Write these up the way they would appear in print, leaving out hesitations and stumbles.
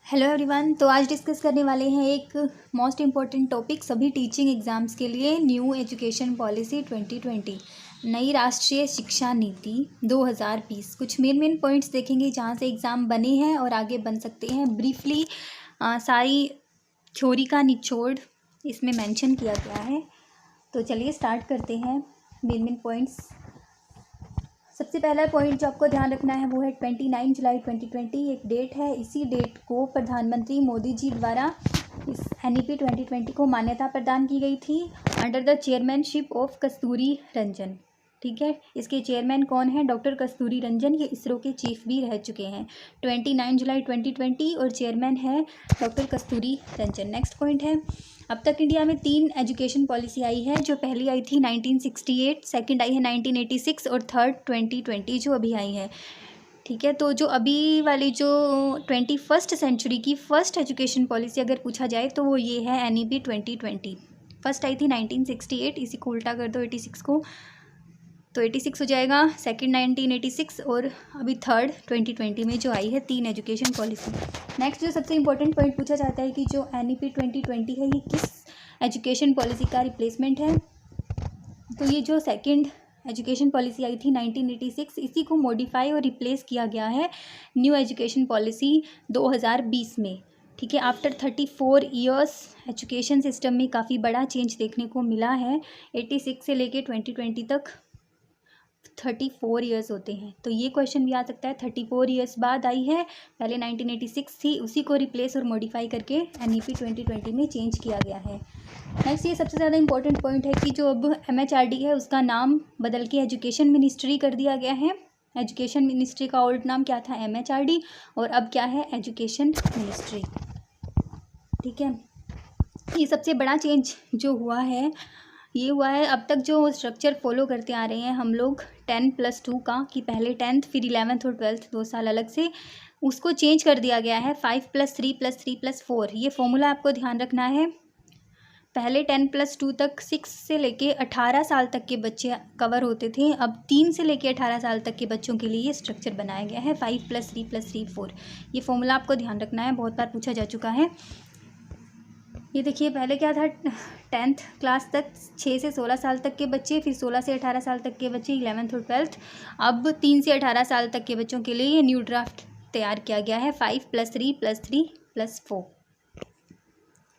Hello everyone. तो आज discuss करने वाले हैं एक मोस्ट इम्पॉर्टेंट टॉपिक सभी टीचिंग एग्ज़ाम्स के लिए, न्यू एजुकेशन पॉलिसी 2020, नई राष्ट्रीय शिक्षा नीति 2020। कुछ मेन पॉइंट्स देखेंगे जहां से एग्ज़ाम बने हैं और आगे बन सकते हैं। ब्रीफली सारी थ्योरी का निचोड़ इसमें मेंशन किया गया है। तो चलिए स्टार्ट करते हैं मेन पॉइंट्स। सबसे पहला पॉइंट जो आपको ध्यान रखना है वो है 29 जुलाई 2020 एक डेट है। इसी डेट को प्रधानमंत्री मोदी जी द्वारा इस NEP 2020 को मान्यता प्रदान की गई थी अंडर द चेयरमैनशिप ऑफ कस्तूरी रंजन। ठीक है, इसके चेयरमैन कौन है? डॉक्टर कस्तूरी रंजन। ये इसरो के चीफ भी रह चुके हैं। 29 जुलाई 2020 और चेयरमैन है डॉक्टर कस्तूरी रंजन। नेक्स्ट पॉइंट है, अब तक इंडिया में 3 एजुकेशन पॉलिसी आई है। जो पहली आई थी 1968, सेकंड आई है 1986 और थर्ड 2020 जो अभी आई है। ठीक है, तो जो अभी वाली जो 21st सेंचुरी की फर्स्ट एजुकेशन पॉलिसी अगर पूछा जाए तो वो ये है NEP 2020। फर्स्ट आई थी 1968, इसी को उल्टा कर दो 86 को तो 86 हो जाएगा। सेकंड 1986 और अभी थर्ड 2020 में जो आई है 3 एजुकेशन पॉलिसी। नेक्स्ट जो सबसे इम्पोर्टेंट पॉइंट पूछा जाता है कि जो NEP 2020 है ये किस एजुकेशन पॉलिसी का रिप्लेसमेंट है। तो ये जो सेकंड एजुकेशन पॉलिसी आई थी 1986, इसी को मॉडिफाई और रिप्लेस किया गया है न्यू एजुकेशन पॉलिसी 2020 में। ठीक है, आफ्टर 34 ईयर्स एजुकेशन सिस्टम में काफ़ी बड़ा चेंज देखने को मिला है। 86 से लेके 2020 तक 34 ईयर्स होते हैं। तो ये क्वेश्चन भी आ सकता है। 34 ईयर्स बाद आई है, पहले 1986 थी, उसी को रिप्लेस और मॉडिफाई करके NEP 2020 में चेंज किया गया है। नेक्स्ट ये सबसे ज़्यादा इंपॉर्टेंट पॉइंट है कि जो अब MHRD है उसका नाम बदल के एजुकेशन मिनिस्ट्री कर दिया गया है। एजुकेशन मिनिस्ट्री का ओल्ड नाम क्या था? MHRD, और अब क्या है? Education ministry. ठीक है, ये सबसे बड़ा चेंज जो हुआ है ये हुआ है। अब तक जो स्ट्रक्चर फॉलो करते आ रहे हैं हम लोग 10+2 का, कि पहले 10th फिर 11th और 12th 2 साल अलग से, उसको चेंज कर दिया गया है 5+3+3+4। ये फॉर्मूला आपको ध्यान रखना है। पहले 10+2 तक 6 से लेके 18 साल तक के बच्चे कवर होते थे। अब 3 से लेके 18 साल तक के बच्चों के लिए ये स्ट्रक्चर बनाया गया है 5+3+3+4। ये फॉर्मूला आपको ध्यान रखना है, बहुत बार पूछा जा चुका है। ये देखिए, पहले क्या था? 10th क्लास तक 6 से 16 साल तक के बच्चे, फिर 16 से 18 साल तक के बच्चे 11th और 12th। अब 3 से 18 साल तक के बच्चों के लिए ये न्यू ड्राफ्ट तैयार किया गया है 5+3+3+4।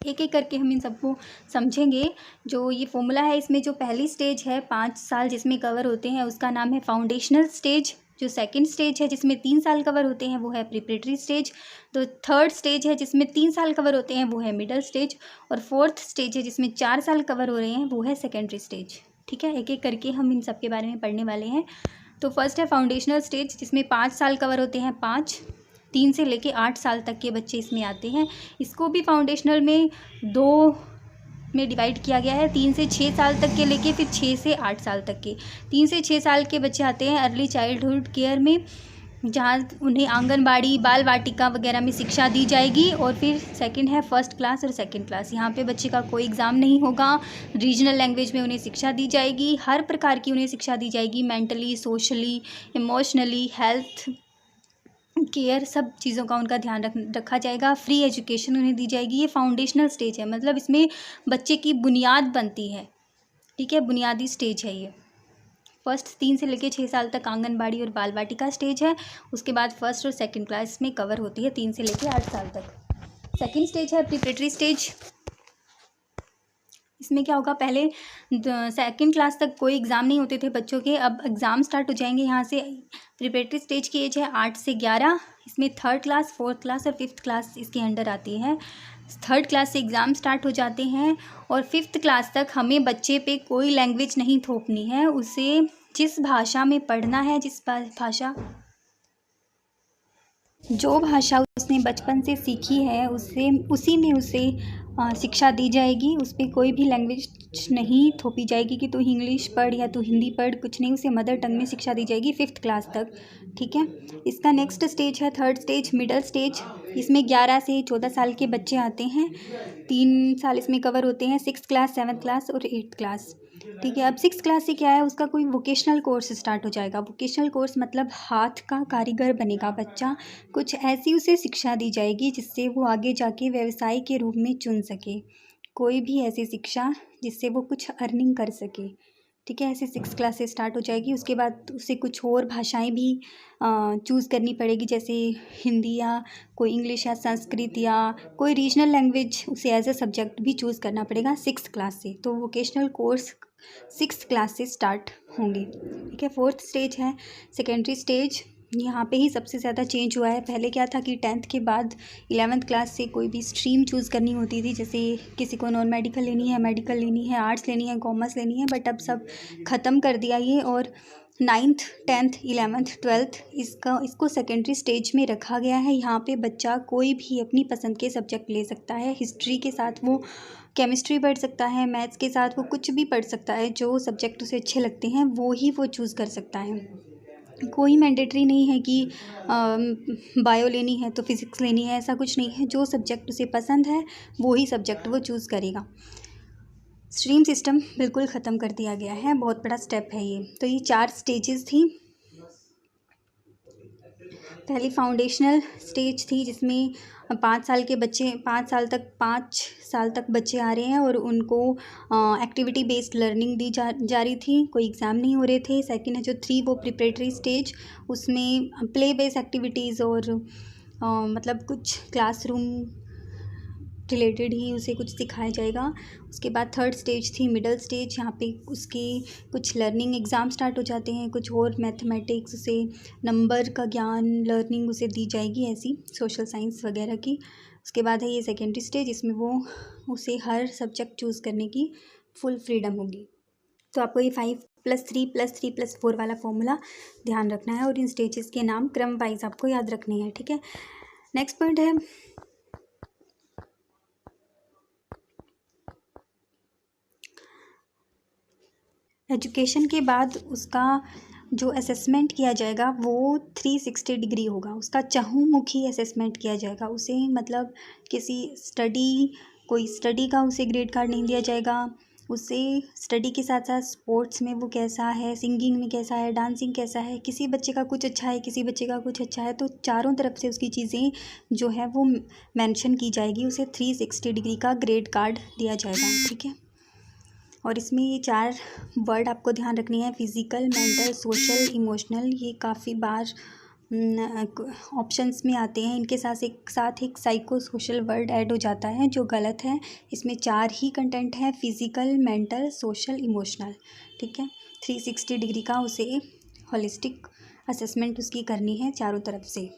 एक एक करके हम इन सबको समझेंगे। जो ये फॉर्मूला है इसमें जो पहली स्टेज है 5 साल जिसमें कवर होते हैं उसका नाम है फाउंडेशनल स्टेज। जो सेकंड स्टेज है जिसमें 3 साल कवर होते हैं वो है प्रिपरेटरी स्टेज। तो थर्ड स्टेज है जिसमें 3 साल कवर होते हैं वो है मिडिल स्टेज। और फोर्थ स्टेज है जिसमें 4 साल कवर हो रहे हैं वो है सेकेंडरी स्टेज। ठीक है, एक एक करके हम इन सब के बारे में पढ़ने वाले हैं। तो फर्स्ट है फाउंडेशनल स्टेज जिसमें 5 साल कवर होते हैं, 3 से लेके 8 साल तक के बच्चे इसमें आते हैं। इसको भी फाउंडेशनल में 2 में डिवाइड किया गया है, 3 से 6 साल तक के लेके फिर 6 से 8 साल तक के। 3 से 6 साल के बच्चे आते हैं अर्ली चाइल्डहुड केयर में, जहाँ उन्हें आंगनबाड़ी, बाल वाटिका वगैरह में शिक्षा दी जाएगी। और फिर सेकंड है फर्स्ट क्लास और सेकंड क्लास। यहाँ पे बच्चे का कोई एग्ज़ाम नहीं होगा, रीजनल लैंग्वेज में उन्हें शिक्षा दी जाएगी, हर प्रकार की उन्हें शिक्षा दी जाएगी, mentally, socially, emotionally, health care, सब चीज़ों का उनका ध्यान रखा जाएगा। फ्री एजुकेशन उन्हें दी जाएगी। ये फाउंडेशनल स्टेज है, मतलब इसमें बच्चे की बुनियाद बनती है। ठीक है, बुनियादी स्टेज है ये। फर्स्ट 3 से लेके 6 साल तक आंगनबाड़ी और बाल वाटिका स्टेज है। उसके बाद फर्स्ट और सेकंड क्लास में कवर होती है 3 से लेके 8 साल तक। सेकंड स्टेज है प्रिपरेटरी स्टेज। इसमें क्या होगा? पहले सेकंड क्लास तक कोई एग्ज़ाम नहीं होते थे बच्चों के, अब एग्ज़ाम स्टार्ट हो जाएंगे यहाँ से। प्रिपरेटरी स्टेज की एज है 8 से 11। इसमें थर्ड क्लास, फोर्थ क्लास और फिफ्थ क्लास इसके अंडर आती है। थर्ड क्लास से एग्ज़ाम स्टार्ट हो जाते हैं और फिफ्थ क्लास तक हमें बच्चे पे कोई लैंग्वेज नहीं थोपनी है। उसे जिस भाषा में पढ़ना है, जो भाषा उसने बचपन से सीखी है उसी में उसे शिक्षा दी जाएगी। उस पर कोई भी लैंग्वेज नहीं थोपी जाएगी कि तू इंग्लिश पढ़ या तू हिंदी पढ़, कुछ नहीं। उसे मदर टंग में शिक्षा दी जाएगी 5th क्लास तक। ठीक है, इसका नेक्स्ट स्टेज है थर्ड स्टेज, मिडिल स्टेज। इसमें 11 से 14 साल के बच्चे आते हैं, 3 साल इसमें कवर होते हैं, 6th क्लास, 7th क्लास और 8th क्लास। ठीक है। अब 6th क्लास से क्या है, उसका कोई वोकेशनल कोर्स स्टार्ट हो जाएगा। वोकेशनल कोर्स मतलब हाथ का कारीगर बनेगा बच्चा। कुछ ऐसी उसे शिक्षा दी जाएगी जिससे वो आगे जाके व्यवसाय के रूप में चुन सके, कोई भी ऐसी शिक्षा जिससे वो कुछ अर्निंग कर सके। ठीक है, ऐसे 6th क्लास से स्टार्ट हो जाएगी। उसके बाद उसे कुछ और भाषाएं भी चूज़ करनी पड़ेगी, जैसे हिंदी या कोई इंग्लिश या संस्कृत या कोई रीजनल लैंग्वेज उसे एज अ सब्जेक्ट भी चूज़ करना पड़ेगा 6th क्लास से। तो वोकेशनल कोर्स 6th क्लास से स्टार्ट होंगे। ठीक है। 4th स्टेज है सेकेंडरी स्टेज। यहाँ पे ही सबसे ज़्यादा चेंज हुआ है। पहले क्या था कि 10th के बाद 11th क्लास से कोई भी स्ट्रीम चूज़ करनी होती थी, जैसे किसी को नॉन मेडिकल लेनी है, मेडिकल लेनी है, आर्ट्स लेनी है, कॉमर्स लेनी है, बट अब सब ख़त्म कर दिया ये। और 9th 10th 11th 12th इसको सेकेंडरी स्टेज में रखा गया है। यहाँ पे बच्चा कोई भी अपनी पसंद के सब्जेक्ट ले सकता है। हिस्ट्री के साथ वो केमिस्ट्री पढ़ सकता है, मैथ्स के साथ वो कुछ भी पढ़ सकता है। जो सब्जेक्ट उसे अच्छे लगते हैं वो ही वो चूज़ कर सकता है। कोई मैंडेटरी नहीं है कि बायो लेनी है तो फिज़िक्स लेनी है, ऐसा कुछ नहीं है। जो सब्जेक्ट उसे पसंद है वो ही सब्जेक्ट वो चूज़ करेगा। स्ट्रीम सिस्टम बिल्कुल ख़त्म कर दिया गया है, बहुत बड़ा स्टेप है ये। तो ये 4 स्टेजेस थी। पहली फाउंडेशनल स्टेज थी जिसमें 5 साल के बच्चे 5 साल तक बच्चे आ रहे हैं और उनको एक्टिविटी बेस्ड लर्निंग दी जा रही थी, कोई एग्ज़ाम नहीं हो रहे थे। सेकंड है जो 3 वो प्रिपरेटरी स्टेज, उसमें प्ले बेस्ड एक्टिविटीज़ और मतलब कुछ क्लासरूम रिलेटेड ही उसे कुछ सिखाया जाएगा। उसके बाद 3rd स्टेज थी मिडल स्टेज। यहाँ पे उसके कुछ लर्निंग एग्ज़ाम स्टार्ट हो जाते हैं, कुछ और मैथमेटिक्स उसे नंबर का ज्ञान लर्निंग उसे दी जाएगी, ऐसी सोशल साइंस वगैरह की। उसके बाद है ये सेकेंडरी स्टेज, इसमें वो उसे हर सब्जेक्ट चूज़ करने की फुल फ्रीडम होगी। तो आपको ये 5+3+3+4 वाला फॉर्मूला ध्यान रखना है और इन स्टेजेस के नाम क्रम वाइज आपको याद रखने हैं। ठीक है। नेक्स्ट पॉइंट है एजुकेशन के बाद उसका जो असेसमेंट किया जाएगा वो 360 डिग्री होगा। उसका चहुमुखी असेसमेंट किया जाएगा। उसे मतलब कोई स्टडी का उसे ग्रेड कार्ड नहीं दिया जाएगा। उसे स्टडी के साथ साथ स्पोर्ट्स में वो कैसा है, सिंगिंग में कैसा है, डांसिंग कैसा है, किसी बच्चे का कुछ अच्छा है, किसी बच्चे का कुछ अच्छा है, तो चारों तरफ से उसकी चीज़ें जो है वो मेंशन की जाएगी। उसे 360 डिग्री का ग्रेड कार्ड दिया जाएगा। ठीक है। और इसमें ये 4 वर्ड आपको ध्यान रखनी है, फिज़िकल, मेंटल, सोशल, इमोशनल। ये काफ़ी बार ऑप्शंस में आते हैं। इनके साथ एक साइको सोशल वर्ड ऐड हो जाता है जो गलत है। इसमें 4 ही कंटेंट है, फिज़िकल, मेंटल, सोशल, इमोशनल। ठीक है। 360 डिग्री का उसे होलिस्टिक असेसमेंट उसकी करनी है चारों तरफ से।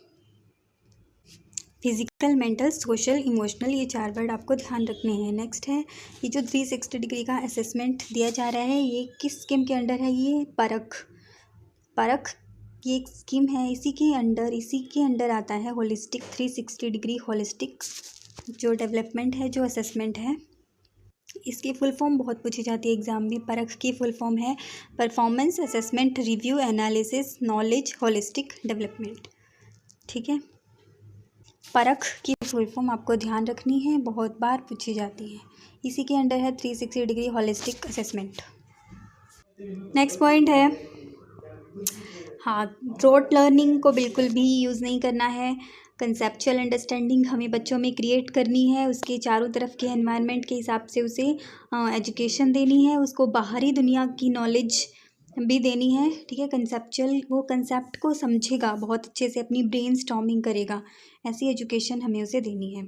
फिज़िकल, मेंटल, सोशल, इमोशनल, ये 4 वर्ड आपको ध्यान रखने हैं। नेक्स्ट है ये जो 360 डिग्री का असेसमेंट दिया जा रहा है, ये किस स्कीम के अंडर है? ये परख ये एक स्कीम है, इसी के अंडर आता है होलिस्टिक 360 डिग्री होलिस्टिक जो डेवलपमेंट है, जो असेसमेंट है। इसकी फुल फॉर्म बहुत पूछी जाती है एग्ज़ाम में। परख की फुल फॉर्म है performance assessment review analysis knowledge holistic development. ठीक है। परख की फुल फॉर्म आपको ध्यान रखनी है, बहुत बार पूछी जाती है। इसी के अंडर है 360 degree holistic assessment. Next point है हाँ, रोट लर्निंग को बिल्कुल भी यूज़ नहीं करना है। कंसेप्चुअल अंडरस्टैंडिंग हमें बच्चों में क्रिएट करनी है। उसके चारों तरफ के एनवायरनमेंट के हिसाब से उसे एजुकेशन देनी है। उसको बाहरी दुनिया की नॉलेज भी देनी है। ठीक है। कंसेप्चुअल वो कंसेप्ट को समझेगा, बहुत अच्छे से अपनी ब्रेन स्टॉर्मिंग करेगा, ऐसी एजुकेशन हमें उसे देनी है।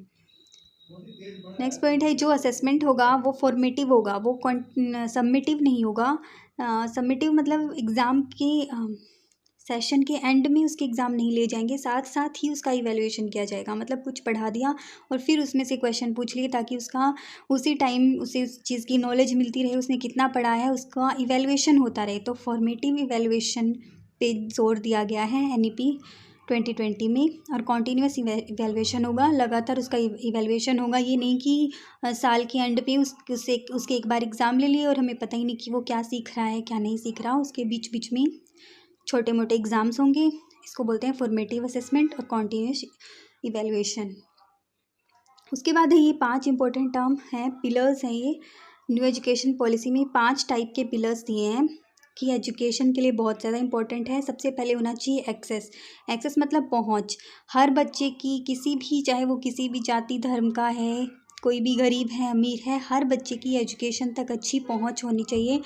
नेक्स्ट पॉइंट है जो असेसमेंट होगा वो फॉर्मेटिव होगा, वो सबमिटिव नहीं होगा। सबमिटिव मतलब एग्ज़ाम के सेशन के एंड में उसके एग्ज़ाम नहीं ले जाएंगे, साथ साथ ही उसका इवैल्यूएशन किया जाएगा। मतलब कुछ पढ़ा दिया और फिर उसमें से क्वेश्चन पूछ लिए ताकि उसका उसी टाइम उसे उस चीज़ की नॉलेज मिलती रहे, उसने कितना पढ़ा है, उसका इवैल्यूएशन होता रहे। तो फॉर्मेटिव इवैल्यूएशन पे जोर दिया गया है NEP 2020 में। और कॉन्टीन्यूस इवैल्यूएशन होगा, लगातार उसका इवैल्यूएशन होगा। ये नहीं कि साल के एंड पे उसके एक बार एग्ज़ाम ले लिए और हमें पता ही नहीं कि वो क्या सीख रहा है क्या नहीं सीख रहा। उसके बीच बीच में छोटे मोटे एग्ज़ाम्स होंगे। इसको बोलते हैं फॉर्मेटिव असेसमेंट और कॉन्टीन्यूस इवैल्यूएशन। उसके बाद है ये 5 इंपॉर्टेंट टर्म हैं, पिलर्स हैं ये न्यू एजुकेशन पॉलिसी में 5 टाइप के पिलर्स दिए हैं कि एजुकेशन के लिए बहुत ज़्यादा इंपॉर्टेंट है। सबसे पहले होना चाहिए एक्सेस। एक्सेस मतलब पहुंच। हर बच्चे की किसी भी, चाहे वो किसी भी जाति धर्म का है, कोई भी गरीब है अमीर है, हर बच्चे की एजुकेशन तक अच्छी पहुंच होनी चाहिए।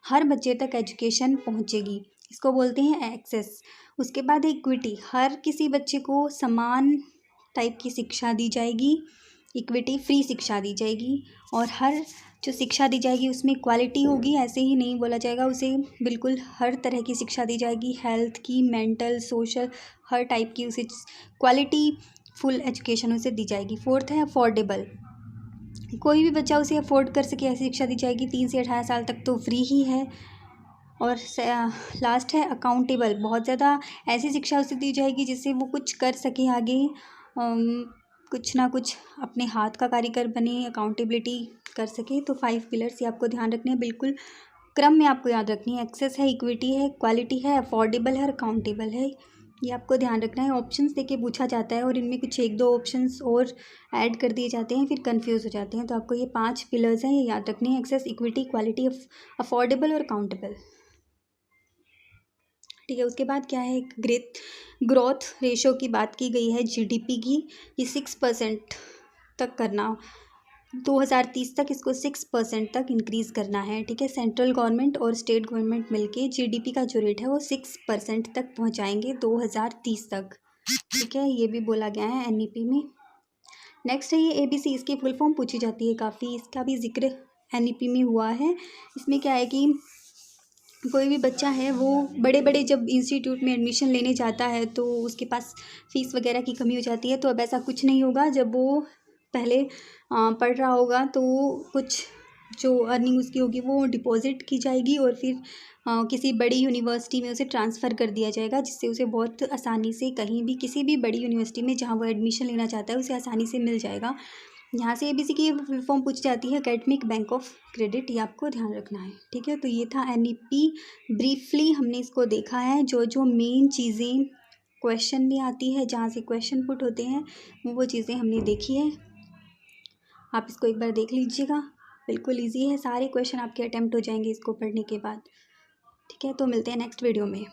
हर बच्चे तक एजुकेशन पहुंचेगी, इसको बोलते हैं एक्सेस। उसके बाद इक्विटी, हर किसी बच्चे को समान टाइप की शिक्षा दी जाएगी। इक्विटी, फ्री शिक्षा दी जाएगी और हर जो शिक्षा दी जाएगी उसमें क्वालिटी होगी। ऐसे ही नहीं बोला जाएगा, उसे बिल्कुल हर तरह की शिक्षा दी जाएगी, हेल्थ की, मेंटल, सोशल, हर टाइप की उसे क्वालिटी फुल एजुकेशन उसे दी जाएगी। फोर्थ है अफोर्डेबल, कोई भी बच्चा उसे अफोर्ड कर सके ऐसी शिक्षा दी जाएगी। 3 से 18 साल तक तो फ्री ही है। और लास्ट है अकाउंटेबल, बहुत ज़्यादा ऐसी शिक्षा उसे दी जाएगी जिससे वो कुछ कर सके आगे, कुछ ना कुछ अपने हाथ का कारीगर बने, अकाउंटेबिलिटी कर सके। तो 5 पिलर्स ये आपको ध्यान रखने हैं, बिल्कुल क्रम में आपको याद रखनी है। एक्सेस है, इक्विटी है, क्वालिटी है, अफोर्डेबल है, अकाउंटेबल है, ये आपको ध्यान रखना है। ऑप्शंस देके पूछा जाता है और इनमें कुछ 1-2 ऑप्शंस और ऐड कर दिए जाते हैं, फिर कंफ्यूज हो जाते हैं। तो आपको ये 5 पिलर्स हैं, ये याद रखने हैं, एक्सेस, इक्विटी, क्वालिटी, अफोर्डेबल और अकाउंटेबल। ठीक है, उसके बाद क्या है, ग्रोथ रेशो की बात की गई है जीडीपी की, ये 6% तक करना, 2030 तक इसको 6% तक इंक्रीज़ करना है। ठीक है, सेंट्रल गवर्नमेंट और स्टेट गवर्नमेंट मिलके जीडीपी का जो रेट है वो 6% तक पहुंचाएंगे 2030 तक। ठीक है, ये भी बोला गया है एनईपी में। नेक्स्ट है ये एबीसी, इसकी फुल फॉर्म पूछी जाती है काफ़ी, इसका भी जिक्र एनईपी में हुआ है। इसमें क्या है कि कोई भी बच्चा है वो बड़े बड़े जब इंस्टीट्यूट में एडमिशन लेने जाता है तो उसके पास फ़ीस वगैरह की कमी हो जाती है। तो अब ऐसा कुछ नहीं होगा, जब वो पहले पढ़ रहा होगा तो कुछ जो अर्निंग उसकी होगी वो डिपॉजिट की जाएगी और फिर किसी बड़ी यूनिवर्सिटी में उसे ट्रांसफ़र कर दिया जाएगा, जिससे उसे बहुत आसानी से कहीं भी किसी भी बड़ी यूनिवर्सिटी में जहाँ वो एडमिशन लेना चाहता है उसे आसानी से मिल जाएगा। यहाँ से एबीसी की फुल फॉर्म पूछ जाती है एकेडमिक बैंक ऑफ क्रेडिट, ये आपको ध्यान रखना है। ठीक है, तो ये था एनईपी, ब्रीफली हमने इसको देखा है। जो जो मेन चीज़ें क्वेश्चन में आती है, जहाँ से क्वेश्चन पुट होते हैं, वो चीज़ें हमने देखी है। आप इसको एक बार देख लीजिएगा, बिल्कुल ईजी है, सारे क्वेश्चन आपके अटैम्प्ट हो जाएंगे इसको पढ़ने के बाद। ठीक है, तो मिलते हैं नेक्स्ट वीडियो में।